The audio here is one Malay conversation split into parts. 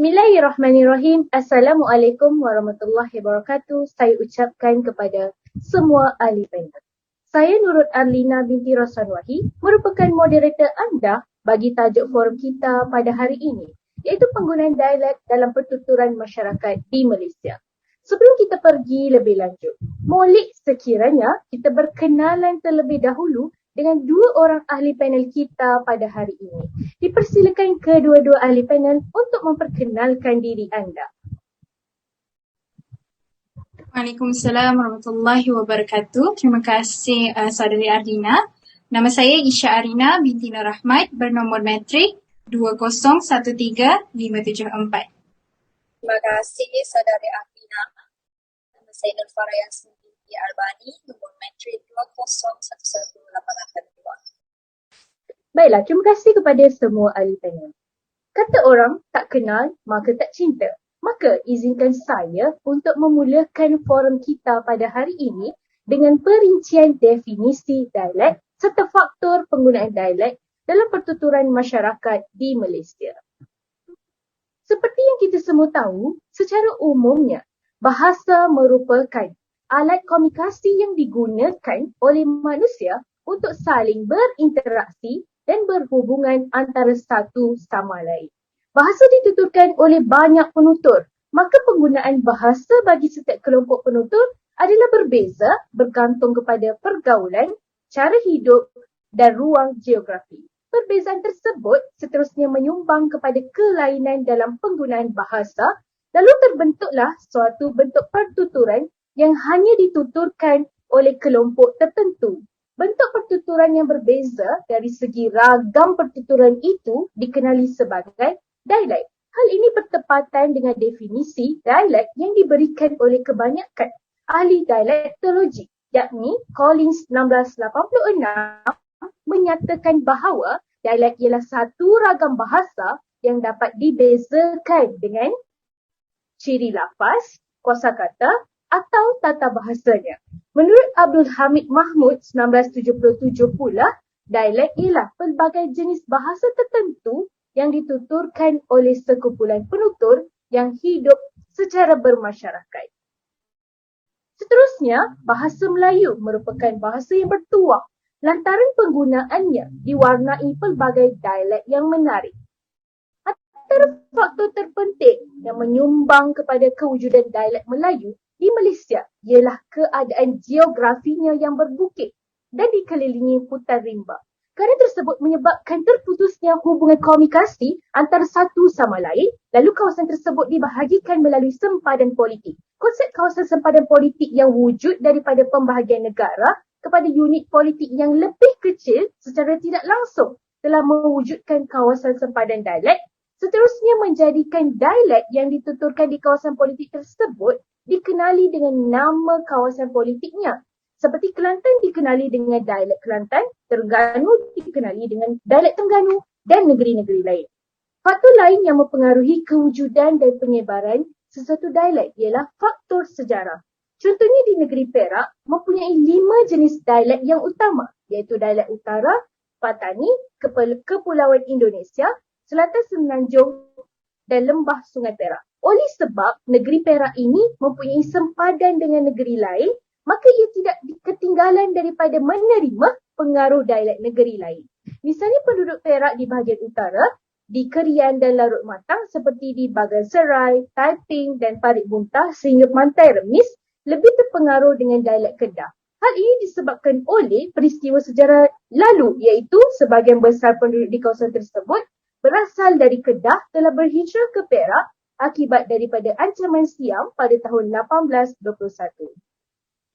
Bismillahirrahmanirrahim. Assalamualaikum warahmatullahi wabarakatuh. Saya ucapkan kepada semua ahli panel. Saya Nurul Arlina binti Roswanwahi merupakan moderator anda bagi tajuk forum kita pada hari ini, iaitu penggunaan dialek dalam pertuturan masyarakat di Malaysia. Sebelum kita pergi lebih lanjut, molek sekiranya kita berkenalan terlebih dahulu dengan dua orang ahli panel kita pada hari ini. Dipersilakan kedua-dua ahli panel untuk memperkenalkan diri anda. Waalaikumsalam warahmatullahi wabarakatuh. Terima kasih saudari Ardina. Nama saya Isha Arina binti Nur Rahmat bernomor matrik 2013574. Terima kasih saudari Ardina. Nama saya Nur Farah Yasmin binti Albani, nomor matrik 2011882. Baiklah, terima kasih kepada semua ahli panel. Kata orang, tak kenal maka tak cinta. Maka izinkan saya untuk memulakan forum kita pada hari ini dengan perincian definisi dialek serta faktor penggunaan dialek dalam pertuturan masyarakat di Malaysia. Seperti yang kita semua tahu, secara umumnya, bahasa merupakan alat komunikasi yang digunakan oleh manusia untuk saling berinteraksi dan berhubungan antara satu sama lain. Bahasa dituturkan oleh banyak penutur, maka penggunaan bahasa bagi setiap kelompok penutur adalah berbeza bergantung kepada pergaulan, cara hidup dan ruang geografi. Perbezaan tersebut seterusnya menyumbang kepada kelainan dalam penggunaan bahasa, lalu terbentuklah suatu bentuk pertuturan yang hanya dituturkan oleh kelompok tertentu. Bentuk pertuturan yang berbeza dari segi ragam pertuturan itu dikenali sebagai dialek. Hal ini bertepatan dengan definisi dialek yang diberikan oleh kebanyakan ahli dialektologi, yakni Collins 1986 menyatakan bahawa dialek ialah satu ragam bahasa yang dapat dibezakan dengan ciri lafaz, kosakata atau tata bahasanya. Menurut Abdul Hamid Mahmud 1977 pula, dialek ialah pelbagai jenis bahasa tertentu yang dituturkan oleh sekumpulan penutur yang hidup secara bermasyarakat. Seterusnya, bahasa Melayu merupakan bahasa yang bertuah lantaran penggunaannya diwarnai pelbagai dialek yang menarik. Antara faktor terpenting yang menyumbang kepada kewujudan dialek Melayu di Malaysia ialah keadaan geografinya yang berbukit dan dikelilingi hutan rimba. Kerana tersebut menyebabkan terputusnya hubungan komunikasi antara satu sama lain, lalu kawasan tersebut dibahagikan melalui sempadan politik. Konsep kawasan sempadan politik yang wujud daripada pembahagian negara kepada unit politik yang lebih kecil secara tidak langsung telah mewujudkan kawasan sempadan dialek, seterusnya menjadikan dialek yang dituturkan di kawasan politik tersebut dikenali dengan nama kawasan politiknya. Seperti Kelantan dikenali dengan dialek Kelantan, Terengganu dikenali dengan dialek Terengganu dan negeri-negeri lain. Faktor lain yang mempengaruhi kewujudan dan penyebaran sesuatu dialek ialah faktor sejarah. Contohnya di negeri Perak mempunyai 5 jenis dialek yang utama, iaitu dialek utara, Patani, Kepulauan Indonesia, Selatan Semenanjung dan Lembah Sungai Perak. Oleh sebab negeri Perak ini mempunyai sempadan dengan negeri lain, maka ia tidak ketinggalan daripada menerima pengaruh dialek negeri lain. Misalnya penduduk Perak di bahagian utara, di Kerian dan Larut Matang seperti di Bagan Serai, Taiping dan Parit Buntah sehingga Pantai Remis lebih terpengaruh dengan dialek Kedah. Hal ini disebabkan oleh peristiwa sejarah lalu, iaitu sebahagian besar penduduk di kawasan tersebut berasal dari Kedah telah berhijrah ke Perak akibat daripada ancaman Siam pada tahun 1821.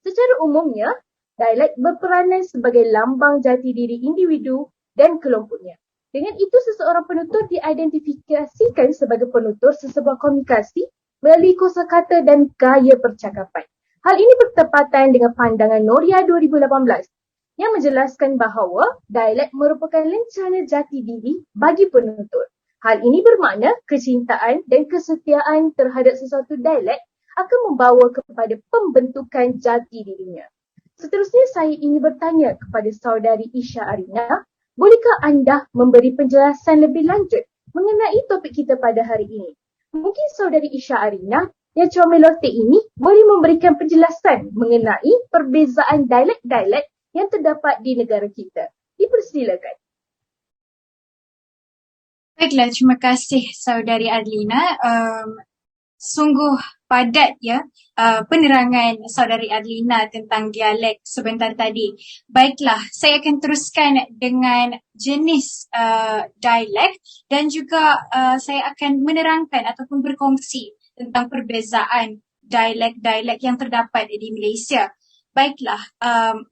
Secara umumnya, dialek berperanan sebagai lambang jati diri individu dan kelompoknya. Dengan itu, seseorang penutur diidentifikasikan sebagai penutur sesebuah komunikasi melalui kosakata dan gaya percakapan. Hal ini bertepatan dengan pandangan Noria 2018 yang menjelaskan bahawa dialek merupakan lencana jati diri bagi penutur. Hal ini bermakna kecintaan dan kesetiaan terhadap sesuatu dialek akan membawa kepada pembentukan jati dirinya. Seterusnya saya ingin bertanya kepada saudari Isha Arina, bolehkah anda memberi penjelasan lebih lanjut mengenai topik kita pada hari ini? Mungkin saudari Isha Arina yang comelote ini boleh memberikan penjelasan mengenai perbezaan dialek-dialek yang terdapat di negara kita. Dipersilakan. Baiklah, terima kasih saudari Adlina. Sungguh padat ya penerangan saudari Adlina tentang dialek sebentar tadi. Baiklah, saya akan teruskan dengan jenis dialek dan juga saya akan menerangkan ataupun berkongsi tentang perbezaan dialek-dialek yang terdapat di Malaysia. Baiklah,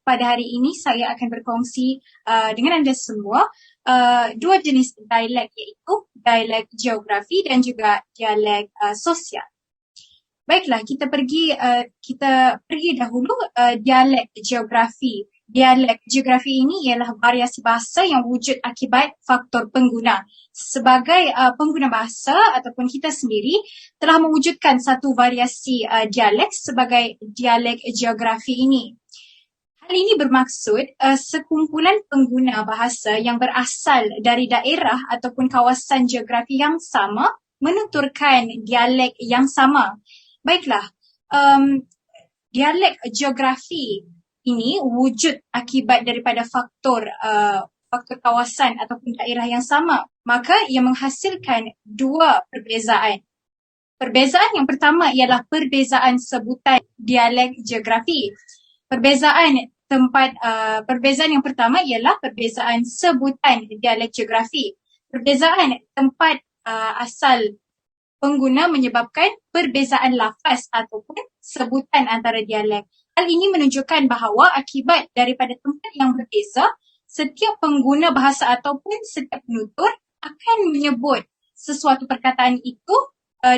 pada hari ini saya akan berkongsi dengan anda semua dua jenis dialek, iaitu dialek geografi dan juga dialek sosial. Baiklah, kita pergi dahulu dialek geografi. Dialek geografi ini ialah variasi bahasa yang wujud akibat faktor pengguna. Sebagai pengguna bahasa ataupun kita sendiri telah mewujudkan satu variasi dialek sebagai dialek geografi ini. Hal ini bermaksud sekumpulan pengguna bahasa yang berasal dari daerah ataupun kawasan geografi yang sama menuturkan dialek yang sama. Baiklah, dialek geografi ini wujud akibat daripada faktor kawasan ataupun daerah yang sama. Maka ia menghasilkan dua perbezaan. Perbezaan yang pertama ialah perbezaan sebutan dialek geografi. Perbezaan yang pertama ialah perbezaan sebutan dialek geografi. Perbezaan tempat asal pengguna menyebabkan perbezaan lafaz ataupun sebutan antara dialek. Hal ini menunjukkan bahawa akibat daripada tempat yang berbeza, setiap pengguna bahasa ataupun setiap penutur akan menyebut sesuatu perkataan itu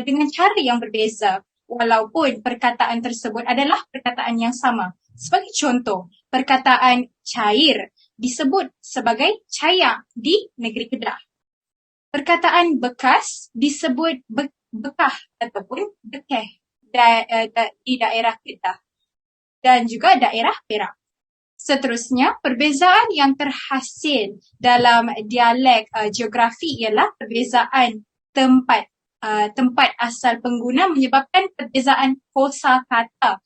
dengan cara yang berbeza, walaupun perkataan tersebut adalah perkataan yang sama. Sebagai contoh, perkataan cair disebut sebagai cayang di negeri Kedah. Perkataan bekas disebut bekah ataupun bekeh di daerah Kedah dan juga daerah Perak. Seterusnya, perbezaan yang terhasil dalam dialek geografi ialah perbezaan tempat asal pengguna menyebabkan perbezaan kosakata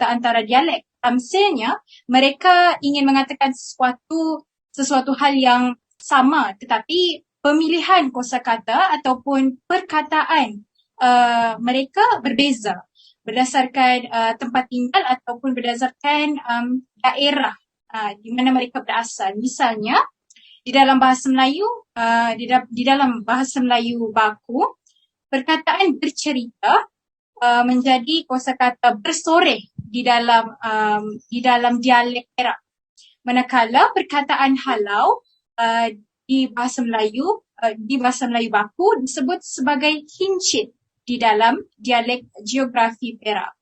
antara dialek. Amsilnya, mereka ingin mengatakan sesuatu hal yang sama, tetapi pemilihan kosakata ataupun perkataan mereka berbeza berdasarkan tempat tinggal ataupun berdasarkan daerah di mana mereka berasal. Misalnya, di dalam bahasa Melayu, di dalam bahasa Melayu baku, perkataan bercerita menjadi kosakata bersoreh di dalam dialek Perak. Manakala perkataan halau di bahasa Melayu baku disebut sebagai hincit di dalam dialek geografi Perak.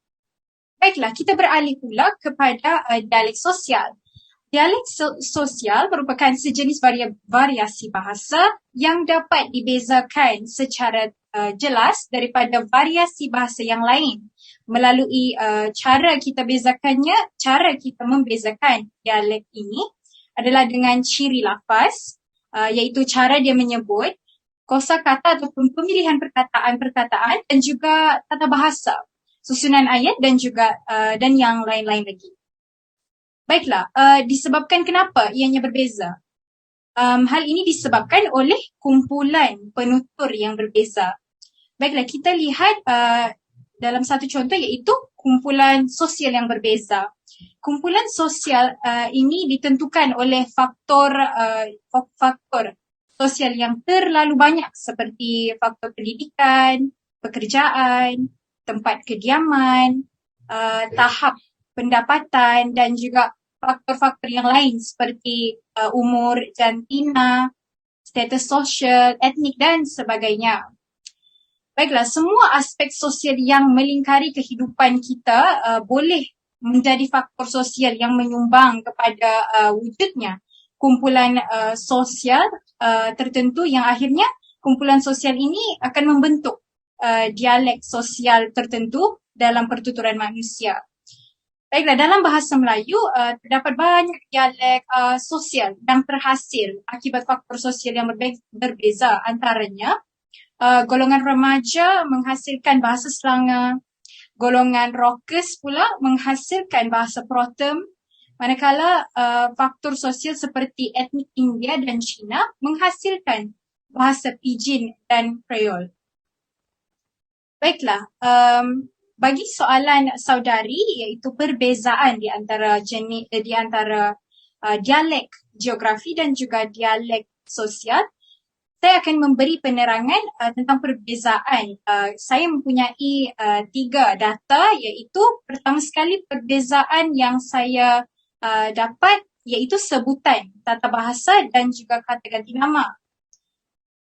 Baiklah, kita beralih pula kepada dialek sosial. Dialek sosial merupakan sejenis variasi bahasa yang dapat dibezakan secara jelas daripada variasi bahasa yang lain. Melalui cara kita membezakan dialek ini adalah dengan ciri lafaz, iaitu cara dia menyebut, kosakata ataupun pemilihan perkataan dan juga tata bahasa, susunan ayat dan juga dan yang lain-lain lagi. Baiklah, disebabkan kenapa ianya berbeza? Hal ini disebabkan oleh kumpulan penutur yang berbeza. Baiklah, kita lihat dalam satu contoh iaitu kumpulan sosial yang berbeza. Kumpulan sosial ini ditentukan oleh faktor sosial yang terlalu banyak seperti faktor pendidikan, pekerjaan, tempat kediaman, tahap pendapatan dan juga faktor-faktor yang lain seperti umur jantina, status sosial, etnik dan sebagainya. Baiklah, semua aspek sosial yang melingkari kehidupan kita boleh menjadi faktor sosial yang menyumbang kepada wujudnya kumpulan sosial tertentu yang akhirnya kumpulan sosial ini akan membentuk dialek sosial tertentu dalam pertuturan manusia. Baiklah, dalam bahasa Melayu terdapat banyak dialek sosial yang terhasil akibat faktor sosial yang berbeza, antaranya Golongan remaja menghasilkan bahasa Selangor. Golongan Rockers pula menghasilkan bahasa Protem, manakala faktor sosial seperti etnik India dan Cina menghasilkan bahasa Pidgin dan Creole. Baiklah, bagi soalan saudari iaitu perbezaan di antara dialek geografi dan juga dialek sosial, saya akan memberi penerangan tentang perbezaan. Saya mempunyai 3 data, iaitu pertama sekali perbezaan yang saya dapat iaitu sebutan tata bahasa dan juga kata ganti nama.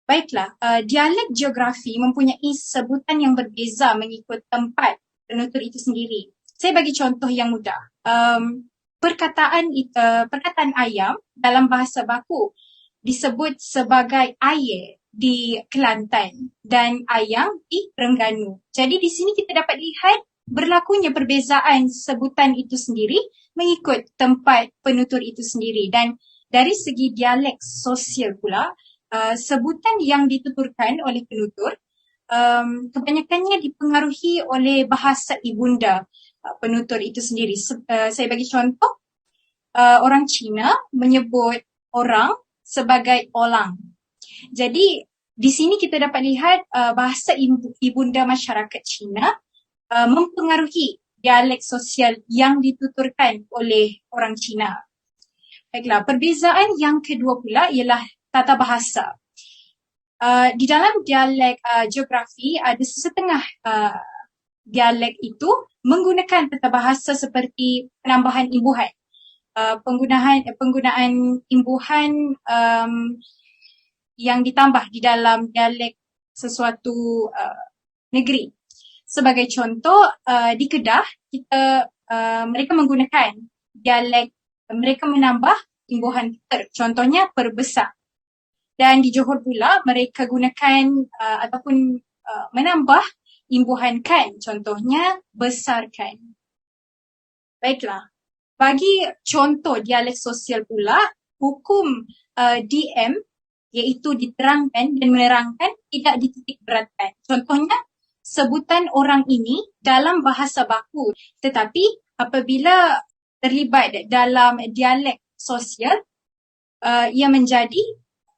Baiklah, dialek geografi mempunyai sebutan yang berbeza mengikut tempat penutur itu sendiri. Saya bagi contoh yang mudah. Perkataan ayam dalam bahasa baku disebut sebagai aye di Kelantan dan ayam di Terengganu. Jadi di sini kita dapat lihat berlakunya perbezaan sebutan itu sendiri mengikut tempat penutur itu sendiri. Dan dari segi dialek sosial pula, sebutan yang dituturkan oleh penutur kebanyakannya dipengaruhi oleh bahasa ibunda penutur itu sendiri. Saya bagi contoh, orang Cina menyebut orang sebagai olang. Jadi di sini kita dapat lihat bahasa ibunda masyarakat Cina mempengaruhi dialek sosial yang dituturkan oleh orang Cina. Baiklah, perbezaan yang kedua pula ialah tata bahasa. Di dalam dialek geografi ada setengah dialek itu menggunakan tata bahasa seperti penambahan imbuhan. Penggunaan imbuhan yang ditambah di dalam dialek sesuatu negeri. Sebagai contoh, di Kedah mereka menggunakan dialek, mereka menambah imbuhan per, contohnya perbesar. Dan di Johor pula mereka gunakan ataupun menambah imbuhan kan, contohnya besarkan. Baiklah. Bagi contoh dialek sosial pula, hukum DM iaitu diterangkan dan menerangkan tidak dititik beratkan. Contohnya, sebutan orang ini dalam bahasa baku, tetapi apabila terlibat dalam dialek sosial, ia menjadi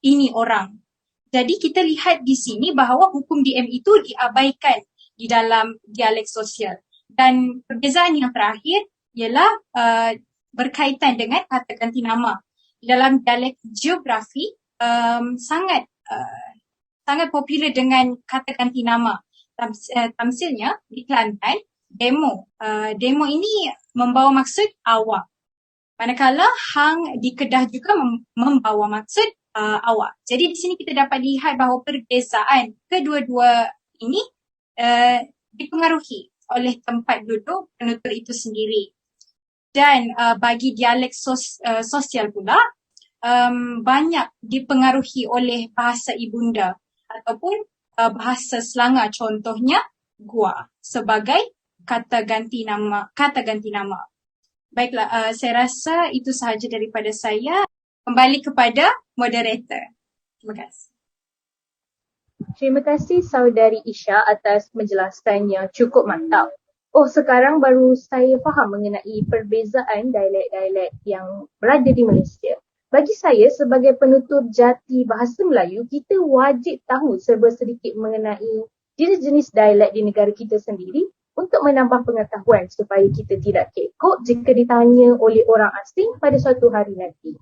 ini orang. Jadi kita lihat di sini bahawa hukum DM itu diabaikan di dalam dialek sosial. Dan perbezaan yang terakhir ialah berkaitan dengan kata ganti nama. Dalam dialek geografi sangat popular dengan kata ganti nama. Tamsilnya di Kelantan, demo. Demo ini membawa maksud awak. Manakala hang di Kedah juga membawa maksud awak. Jadi di sini kita dapat lihat bahawa perbezaan kedua-dua ini dipengaruhi oleh tempat duduk penutur itu sendiri. Dan bagi dialek sosial pula, banyak dipengaruhi oleh bahasa ibunda ataupun bahasa Selangor, contohnya gua sebagai kata ganti nama. Baiklah, saya rasa itu sahaja daripada saya. Kembali kepada moderator. Terima kasih. Terima kasih Saudari Isha atas penjelasan yang cukup mantap. Oh, sekarang baru saya faham mengenai perbezaan dialek-dialek yang berada di Malaysia. Bagi saya sebagai penutur jati bahasa Melayu, kita wajib tahu serba sedikit mengenai jenis-jenis dialek di negara kita sendiri untuk menambah pengetahuan supaya kita tidak kekok jika ditanya oleh orang asing pada suatu hari nanti.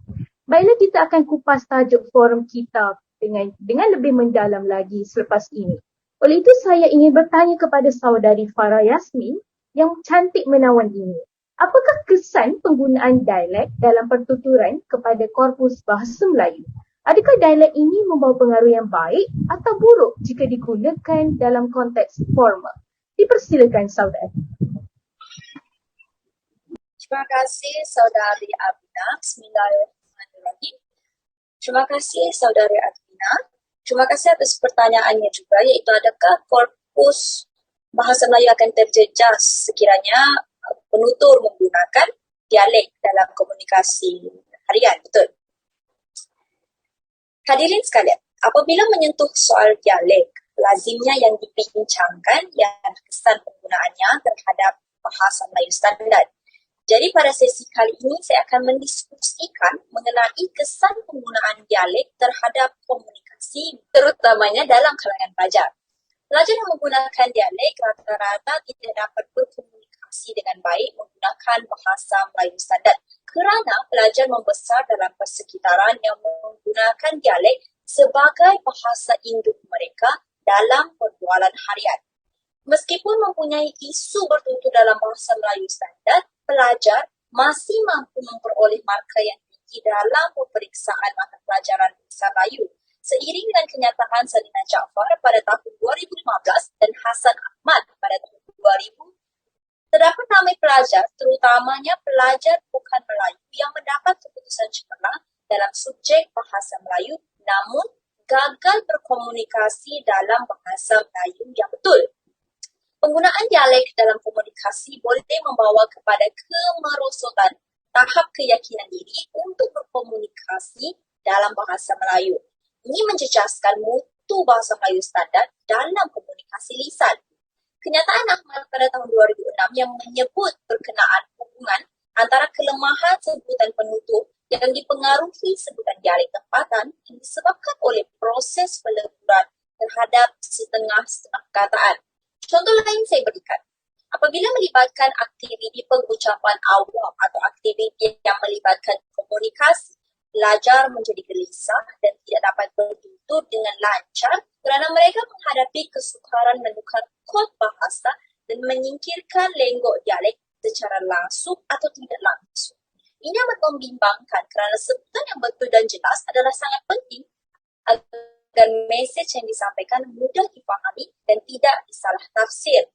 Baiklah, kita akan kupas tajuk forum kita dengan lebih mendalam lagi selepas ini. Oleh itu, saya ingin bertanya kepada Saudari Farah Yasmin yang cantik menawan ini. Apakah kesan penggunaan dialek dalam pertuturan kepada korpus bahasa Melayu? Adakah dialek ini membawa pengaruh yang baik atau buruk jika digunakan dalam konteks formal? Dipersilakan, Saudari. Terima kasih Saudari Arina. Bismillahirrahmanirrahim. Terima kasih Saudari Arina. Terima kasih atas pertanyaannya juga, iaitu adakah korpus bahasa Melayu akan terjejas sekiranya penutur menggunakan dialek dalam komunikasi harian, betul? Hadirin sekalian, apabila menyentuh soal dialek, lazimnya yang dibincangkan ialah kesan penggunaannya terhadap bahasa Melayu standard. Jadi pada sesi kali ini saya akan mendiskusikan mengenai kesan penggunaan dialek terhadap komunikasi, terutamanya dalam kalangan pelajar. Pelajar yang menggunakan dialek rata-rata tidak dapat berkomunikasi dengan baik menggunakan bahasa Melayu standard kerana pelajar membesar dalam persekitaran yang menggunakan dialek sebagai bahasa induk mereka dalam perbualan harian. Meskipun mempunyai isu bertutur dalam bahasa Melayu standard, pelajar masih mampu memperoleh markah yang tinggi dalam peperiksaan mata pelajaran bahasa Melayu. Seiring dengan kenyataan Salina Jaafar pada tahun 2015 dan Hasan Ahmad pada tahun 2000, terdapat ramai pelajar, terutamanya pelajar bukan Melayu yang mendapat keputusan cemerlang dalam subjek bahasa Melayu namun gagal berkomunikasi dalam bahasa Melayu yang betul. Penggunaan dialek dalam komunikasi boleh membawa kepada kemerosotan tahap keyakinan diri untuk berkomunikasi dalam bahasa Melayu. Ini menjejaskan mutu bahasa Melayu standard dalam komunikasi lisan. Kenyataan Ahmad pada tahun 2006 yang menyebut berkenaan hubungan antara kelemahan sebutan penutur yang dipengaruhi sebutan dialek tempatan yang disebabkan oleh proses peleburan terhadap setengah-setengah kataan. Contoh lain saya berikan. Apabila melibatkan aktiviti pengucapan awam atau aktiviti yang melibatkan komunikasi, pelajar menjadi gelisah dan tidak dapat bertutur dengan lancar kerana mereka menghadapi kesukaran menukar kod bahasa dan menyingkirkan lenggok dialek secara langsung atau tidak langsung. Ini amat membimbangkan kerana sebutan yang betul dan jelas adalah sangat penting agar mesej yang disampaikan mudah difahami dan tidak disalah tafsir.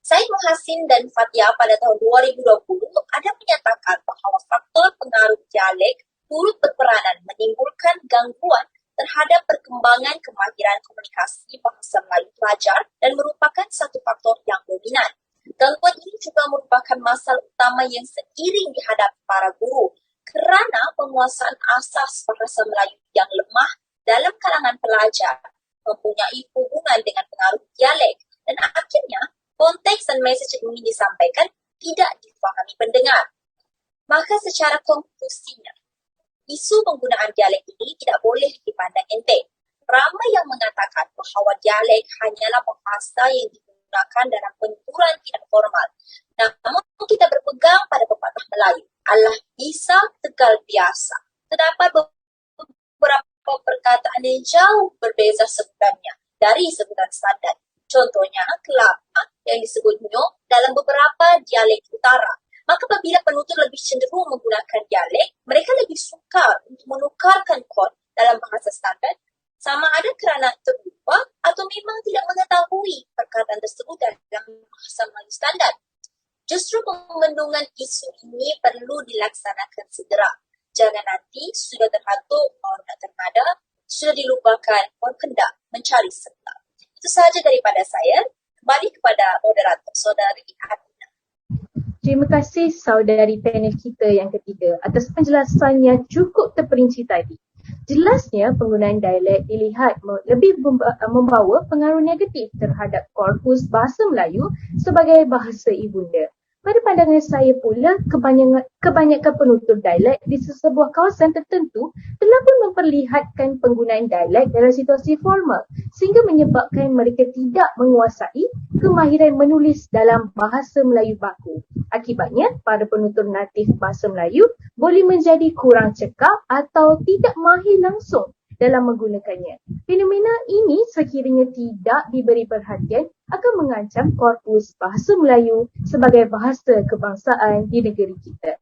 Said Muhassin dan Fatia pada tahun 2020 ada menyatakan bahawa faktor pengaruh dialek turut berperanan menimbulkan gangguan terhadap perkembangan kemahiran komunikasi bahasa Melayu pelajar dan merupakan satu faktor yang dominan. Gangguan ini juga merupakan masalah utama yang seiring dihadapi para guru kerana penguasaan asas bahasa Melayu yang lemah dalam kalangan pelajar mempunyai hubungan dengan pengaruh dialek dan akhirnya konteks dan mesej yang ingin disampaikan tidak difahami pendengar. Maka secara konklusinya, isu penggunaan dialek ini tidak boleh dipandang enteng. Ramai yang mengatakan bahawa dialek hanyalah bahasa yang digunakan dalam penuturan tidak formal. Namun kita berpegang pada pepatah Melayu, Allah bisa tegal biasa. Terdapat beberapa perkataan yang jauh berbeza sebutannya dari sebutan standar. Contohnya, kelapa yang disebut nyok dalam beberapa dialek utara. Maka apabila penutur lebih cenderung menggunakan dialek, mereka lebih sukar untuk menukarkan kod dalam bahasa standar sama ada kerana terlupa atau memang tidak mengetahui perkataan tersebut dalam bahasa Melayu standar. Justru pembendungan isu ini perlu dilaksanakan segera. Jangan nanti sudah terhantuk or ternada, sudah dilupakan or hendak mencari serta. Itu sahaja daripada saya. Kembali kepada moderator Saudari Adina. Terima kasih saudari panel kita yang ketiga atas penjelasannya cukup terperinci tadi. Jelasnya penggunaan dialek dilihat lebih membawa pengaruh negatif terhadap korpus bahasa Melayu sebagai bahasa ibunda. Pada pandangan saya pula, kebanyakan penutur dialek di sebuah kawasan tertentu telah pun memperlihatkan penggunaan dialek dalam situasi formal sehingga menyebabkan mereka tidak menguasai kemahiran menulis dalam bahasa Melayu baku. Akibatnya, para penutur natif bahasa Melayu boleh menjadi kurang cekap atau tidak mahir langsung dalam menggunakannya. Fenomena ini sekiranya tidak diberi perhatian akan mengancam korpus bahasa Melayu sebagai bahasa kebangsaan di negeri kita.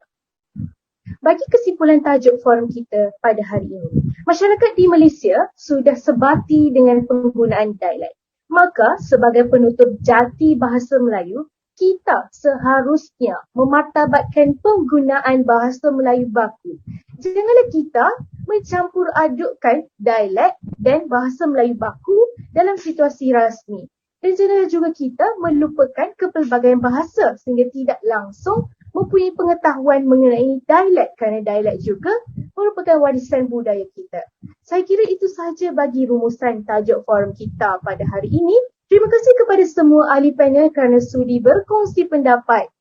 Bagi kesimpulan tajuk forum kita pada hari ini, masyarakat di Malaysia sudah sebati dengan penggunaan dialek. Maka sebagai penutur jati bahasa Melayu, kita seharusnya memartabatkan penggunaan bahasa Melayu baku. Janganlah kita mencampur adukkan dialek dan bahasa Melayu baku dalam situasi rasmi. Dan janganlah juga kita melupakan kepelbagaian bahasa sehingga tidak langsung mempunyai pengetahuan mengenai dialek kerana dialek juga merupakan warisan budaya kita. Saya kira itu sahaja bagi rumusan tajuk forum kita pada hari ini. Terima kasih kepada semua ahli panel kerana sudi berkongsi pendapat.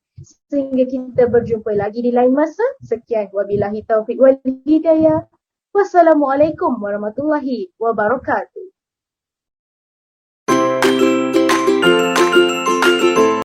Sehingga kita berjumpa lagi di lain masa. Sekian, wabillahi taufiq wal hidayah. Wassalamualaikum warahmatullahi wabarakatuh.